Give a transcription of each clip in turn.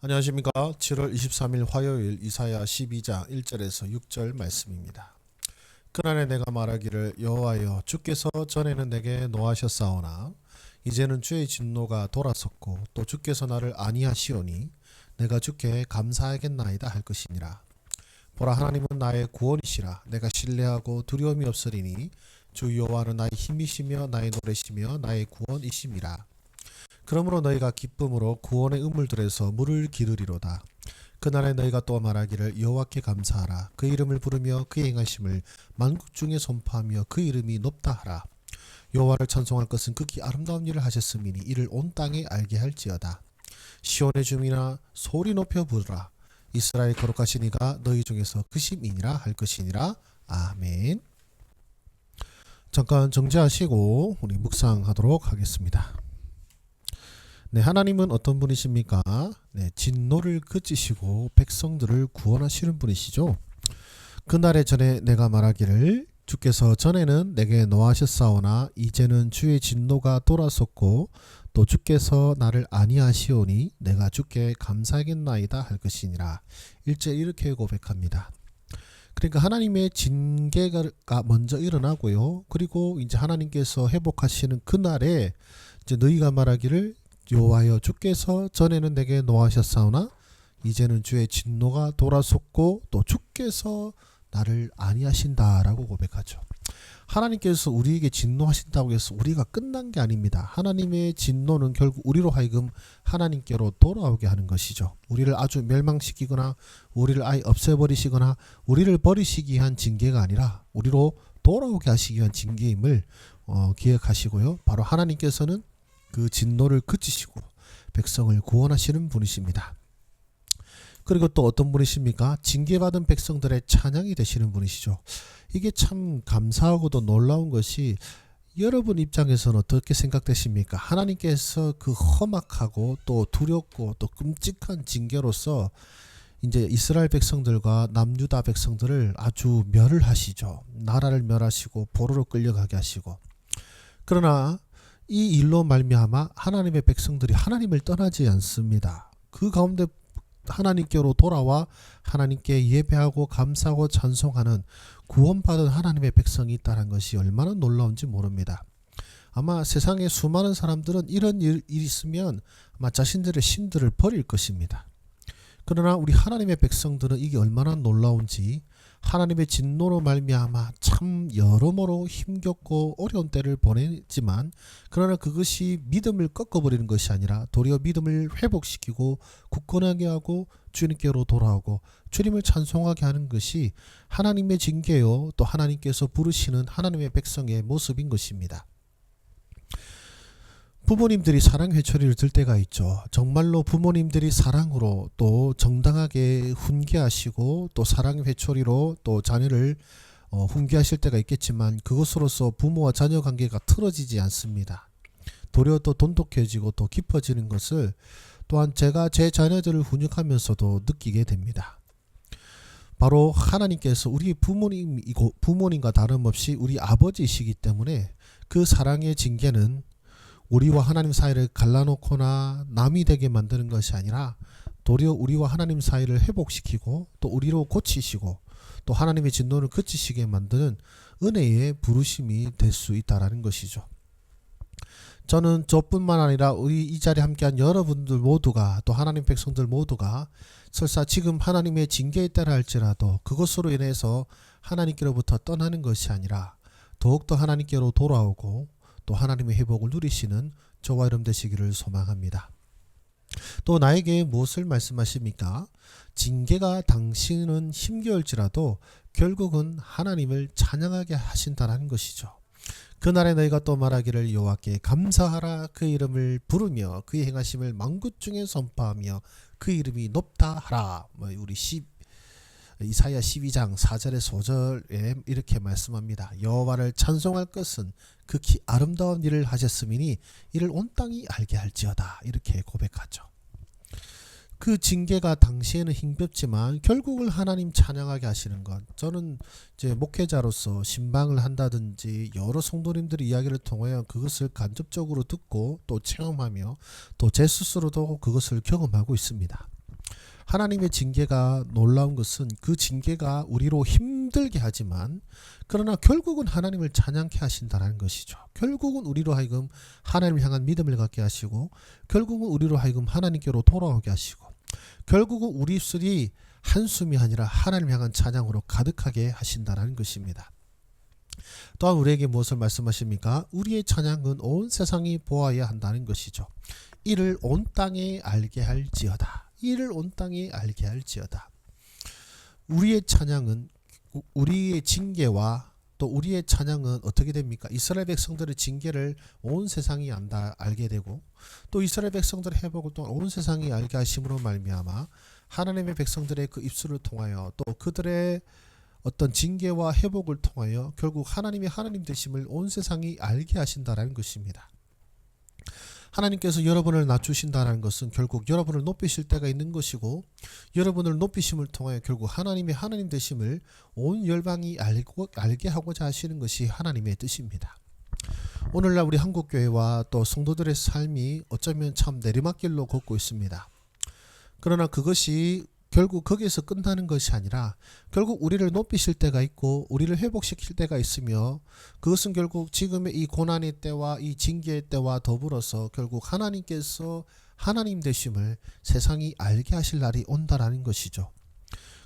안녕하십니까. 7월 23일 화요일 이사야 12장 1절에서 6절 말씀입니다. 그날에 내가 말하기를 여호와여 주께서 전에는 내게 노하셨사오나 이제는 주의 진노가 돌아섰고 또 주께서 나를 아니하시오니 내가 주께 감사하겠나이다 할 것이니라. 보라 하나님은 나의 구원이시라. 내가 신뢰하고 두려움이 없으리니 주 여호와는 나의 힘이시며 나의 노래시며 나의 구원이심이라. 그러므로 너희가 기쁨으로 구원의 우물들에서 물을 기르리로다. 그날에 너희가 또 말하기를 여호와께 감사하라. 그 이름을 부르며 그의 행하심을 만국 중에 선포하며 그 이름이 높다 하라. 여호와를 찬송할 것은 극히 아름다운 일을 하셨음이니 이를 온 땅에 알게 할지어다. 시온의 주민아 소리 높여 부르라. 이스라엘 거룩하신 이가 너희 중에서 크심이니라 할 것이니라. 아멘. 잠깐 정지하시고 우리 묵상하도록 하겠습니다. 네, 하나님은 어떤 분이십니까? 네, 진노를 그치시고 백성들을 구원하시는 분이시죠. 그날에 전에 내가 말하기를 주께서 전에는 내게 노하셨사오나 이제는 주의 진노가 돌아섰고 또 주께서 나를 아니하시오니 내가 주께 감사하겠나이다 할 것이니라. 일제 이렇게 고백합니다. 그러니까 하나님의 징계가 먼저 일어나고요. 그리고 이제 하나님께서 회복하시는 그날에 이제 너희가 말하기를 여호와여 주께서 전에는 내게 노하셨사오나 이제는 주의 진노가 돌아섰고 또 주께서 나를 아니하신다라고 고백하죠. 하나님께서 우리에게 진노하신다고 해서 우리가 끝난 게 아닙니다. 하나님의 진노는 결국 우리로 하여금 하나님께로 돌아오게 하는 것이죠. 우리를 아주 멸망시키거나 우리를 아예 없애버리시거나 우리를 버리시기 위한 징계가 아니라 우리로 돌아오게 하시기 위한 징계임을 기억하시고요. 바로 하나님께서는 그 진노를 그치시고 백성을 구원하시는 분이십니다. 그리고 또 어떤 분이십니까? 징계받은 백성들의 찬양이 되시는 분이시죠. 이게 참 감사하고도 놀라운 것이 여러분 입장에서는 어떻게 생각되십니까? 하나님께서 그 험악하고 또 두렵고 또 끔찍한 징계로서 이제 이스라엘 백성들과 남유다 백성들을 아주 멸을 하시죠. 나라를 멸하시고 포로로 끌려가게 하시고. 그러나 이 일로 말미암아 하나님의 백성들이 하나님을 떠나지 않습니다. 그 가운데 하나님께로 돌아와 하나님께 예배하고 감사하고 찬송하는 구원받은 하나님의 백성이 있다는 것이 얼마나 놀라운지 모릅니다. 아마 세상에 수많은 사람들은 이런 일이 있으면 아마 자신들의 신들을 버릴 것입니다. 그러나 우리 하나님의 백성들은 이게 얼마나 놀라운지 하나님의 진노로 말미암아 참 여러모로 힘겹고 어려운 때를 보냈지만 그러나 그것이 믿음을 꺾어버리는 것이 아니라 도리어 믿음을 회복시키고 굳건하게 하고 주님께로 돌아오고 주님을 찬송하게 하는 것이 하나님의 징계요 또 하나님께서 부르시는 하나님의 백성의 모습인 것입니다. 부모님들이 사랑 회초리를 들 때가 있죠. 정말로 부모님들이 사랑으로 또 정당하게 훈계하시고 또 사랑 회초리로 또 자녀를 훈계하실 때가 있겠지만 그것으로서 부모와 자녀 관계가 틀어지지 않습니다. 도리어 또 돈독해지고 또 깊어지는 것을 또한 제가 제 자녀들을 훈육하면서도 느끼게 됩니다. 바로 하나님께서 우리 부모님과 다름없이 우리 아버지이시기 때문에 그 사랑의 징계는 우리와 하나님 사이를 갈라놓거나 남이 되게 만드는 것이 아니라 도리어 우리와 하나님 사이를 회복시키고 또 우리로 고치시고 또 하나님의 진노를 그치시게 만드는 은혜의 부르심이 될 수 있다는 것이죠. 저는 저뿐만 아니라 우리 이 자리에 함께한 여러분들 모두가 또 하나님 백성들 모두가 설사 지금 하나님의 징계에 따라 할지라도 그것으로 인해서 하나님께로부터 떠나는 것이 아니라 더욱더 하나님께로 돌아오고 또 하나님의 회복을 누리시는 저와 여러분 되시기를 소망합니다. 또 나에게 무엇을 말씀하십니까? 징계가 당신은 힘겨울지라도 결국은 하나님을 찬양하게 하신다는 것이죠. 그날에 너희가 또 말하기를 여호와께 감사하라. 그 이름을 부르며 그의 행하심을 만국 중에 선포하며 그 이름이 높다 하라. 우리 이사야 12장 4절에서 5절에 이렇게 말씀합니다. 여호와를 찬송할 것은 극히 아름다운 일을 하셨음이니 이를 온 땅이 알게 할지어다. 이렇게 고백하죠. 그 징계가 당시에는 힘겹지만 결국은 하나님 찬양하게 하시는 것. 저는 이제 목회자로서 신방을 한다든지 여러 성도님들의 이야기를 통하여 그것을 간접적으로 듣고 또 체험하며 또 제 스스로도 그것을 경험하고 있습니다. 하나님의 징계가 놀라운 것은 그 징계가 우리로 힘들게 하지만 그러나 결국은 하나님을 찬양케 하신다는 것이죠. 결국은 우리로 하여금 하나님을 향한 믿음을 갖게 하시고 결국은 우리로 하여금 하나님께로 돌아오게 하시고 결국은 우리 입술이 한숨이 아니라 하나님을 향한 찬양으로 가득하게 하신다는 것입니다. 또한 우리에게 무엇을 말씀하십니까? 우리의 찬양은 온 세상이 보아야 한다는 것이죠. 이를 온 땅에 알게 할지어다. 이를 온 땅에 알게 할지어다. 우리의 찬양은 우리의 징계와 또 우리의 찬양은 어떻게 됩니까? 이스라엘 백성들의 징계를 온 세상이 알게 되고 또 이스라엘 백성들의 회복을 또 온 세상이 알게 하심으로 말미암아 하나님의 백성들의 그 입술을 통하여 또 그들의 어떤 징계와 회복을 통하여 결국 하나님의 하나님 되심을 온 세상이 알게 하신다라는 것입니다. 하나님께서 여러분을 낮추신다는 것은 결국 여러분을 높이실 때가 있는 것이고 여러분을 높이심을 통하여 결국 하나님의 하나님 되심을 온 열방이 알게 하고자 하시는 것이 하나님의 뜻입니다. 오늘날 우리 한국교회와 또 성도들의 삶이 어쩌면 참 내리막길로 걷고 있습니다. 그러나 그것이 결국 거기에서 끝나는 것이 아니라 결국 우리를 높이실 때가 있고 우리를 회복시킬 때가 있으며 그것은 결국 지금의 이 고난의 때와 이 징계의 때와 더불어서 결국 하나님께서 하나님 되심을 세상이 알게 하실 날이 온다라는 것이죠.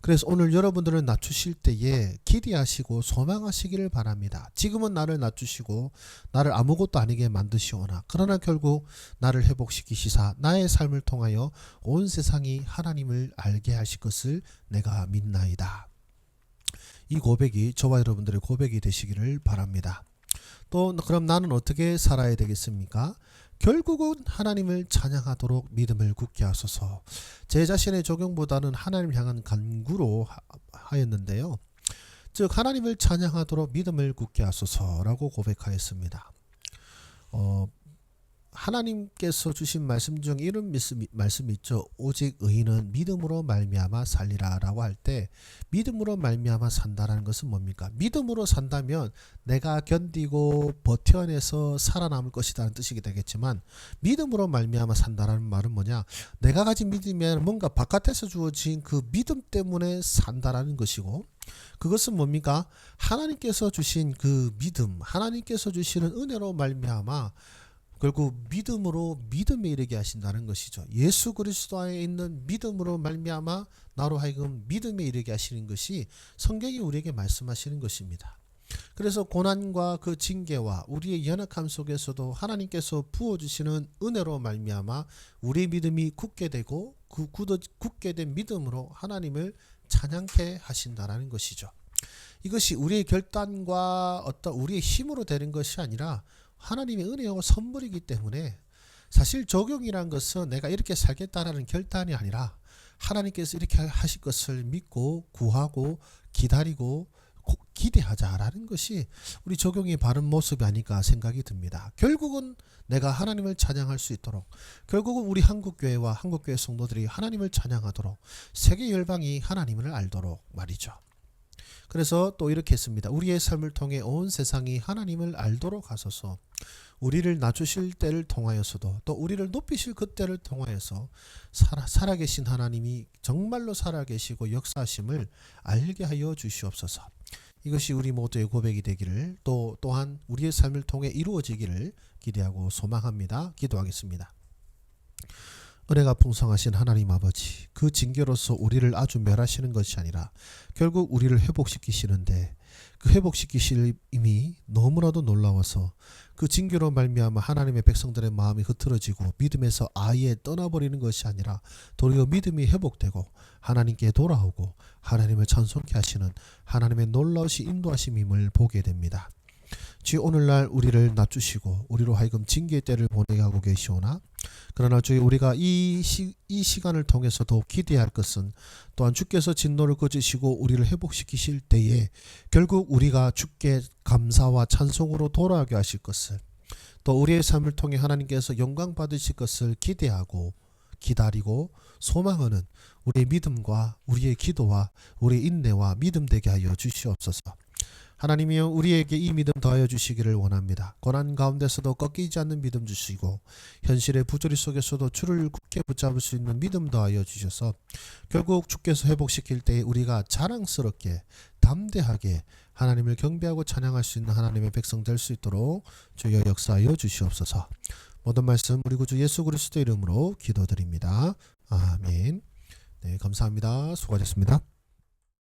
그래서 오늘 여러분들을 낮추실 때에 기대하시고 소망하시기를 바랍니다. 지금은 나를 낮추시고 나를 아무것도 아니게 만드시오나 그러나 결국 나를 회복시키시사 나의 삶을 통하여 온 세상이 하나님을 알게 하실 것을 내가 믿나이다. 이 고백이 저와 여러분들의 고백이 되시기를 바랍니다. 또 그럼 나는 어떻게 살아야 되겠습니까? 결국은 하나님을 찬양하도록 믿음을 굳게 하소서. 제 자신의 적용보다는 하나님을 향한 간구로 하였는데요. 즉 하나님을 찬양하도록 믿음을 굳게 하소서라고 고백하였습니다. 하나님께서 주신 말씀 중 이런 말씀이 있죠. 오직 의인은 믿음으로 말미암아 살리라 라고 할 때 믿음으로 말미암아 산다라는 것은 뭡니까? 믿음으로 산다면 내가 견디고 버텨내서 살아남을 것이라는 뜻이 되겠지만 믿음으로 말미암아 산다라는 말은 뭐냐? 내가 가진 믿음이 뭔가 바깥에서 주어진 그 믿음 때문에 산다라는 것이고 그것은 뭡니까? 하나님께서 주신 그 믿음, 하나님께서 주시는 은혜로 말미암아 결국 믿음으로 믿음에 이르게 하신다는 것이죠. 예수 그리스도 안에 있는 믿음으로 말미암아 나로 하여금 믿음에 이르게 하시는 것이 성경이 우리에게 말씀하시는 것입니다. 그래서 고난과 그 징계와 우리의 연약함 속에서도 하나님께서 부어주시는 은혜로 말미암아 우리의 믿음이 굳게 되고 그 굳게 된 믿음으로 하나님을 찬양케 하신다라는 것이죠. 이것이 우리의 결단과 어떤 우리의 힘으로 되는 것이 아니라 하나님의 은혜와 선물이기 때문에 사실 적용이란 것은 내가 이렇게 살겠다라는 결단이 아니라 하나님께서 이렇게 하실 것을 믿고 구하고 기다리고 기대하자라는 것이 우리 적용의 바른 모습이 아닐까 생각이 듭니다. 결국은 내가 하나님을 찬양할 수 있도록 결국은 우리 한국교회와 한국교회 성도들이 하나님을 찬양하도록 세계 열방이 하나님을 알도록 말이죠. 그래서 또 이렇게 했습니다. 우리의 삶을 통해 온 세상이 하나님을 알도록 하소서. 우리를 낮추실 때를 통하여서도 또 우리를 높이실 그때를 통하여서 살아계신 하나님이 정말로 살아계시고 역사하심을 알게 하여 주시옵소서. 이것이 우리 모두의 고백이 되기를 또한 우리의 삶을 통해 이루어지기를 기대하고 소망합니다. 기도하겠습니다. 은혜가 풍성하신 하나님 아버지, 그 징계로서 우리를 아주 멸하시는 것이 아니라 결국 우리를 회복시키시는데 그 회복시키실 힘이 너무나도 놀라워서 그 징계로 말미암아 하나님의 백성들의 마음이 흐트러지고 믿음에서 아예 떠나버리는 것이 아니라 도리어 믿음이 회복되고 하나님께 돌아오고 하나님을 찬송케 하시는 하나님의 놀라우신 인도하심임을 보게 됩니다. 주여 오늘날 우리를 낮추시고 우리로 하여금 징계의 때를 보내게 하고 계시오나 그러나 주여 우리가 이 시간을 통해서 더욱 기대할 것은 또한 주께서 진노를 거두시고 우리를 회복시키실 때에 결국 우리가 주께 감사와 찬송으로 돌아가게 하실 것을 또 우리의 삶을 통해 하나님께서 영광 받으실 것을 기대하고 기다리고 소망하는 우리의 믿음과 우리의 기도와 우리의 인내와 믿음 되게 하여 주시옵소서. 하나님이여 우리에게 이 믿음 더하여 주시기를 원합니다. 고난 가운데서도 꺾이지 않는 믿음 주시고 현실의 부조리 속에서도 주를 굳게 붙잡을 수 있는 믿음 더하여 주셔서 결국 주께서 회복시킬 때 우리가 자랑스럽게 담대하게 하나님을 경배하고 찬양할 수 있는 하나님의 백성 될 수 있도록 주여 역사하여 주시옵소서. 모든 말씀 우리 구주 예수 그리스도 이름으로 기도드립니다. 아멘. 네, 감사합니다. 수고하셨습니다.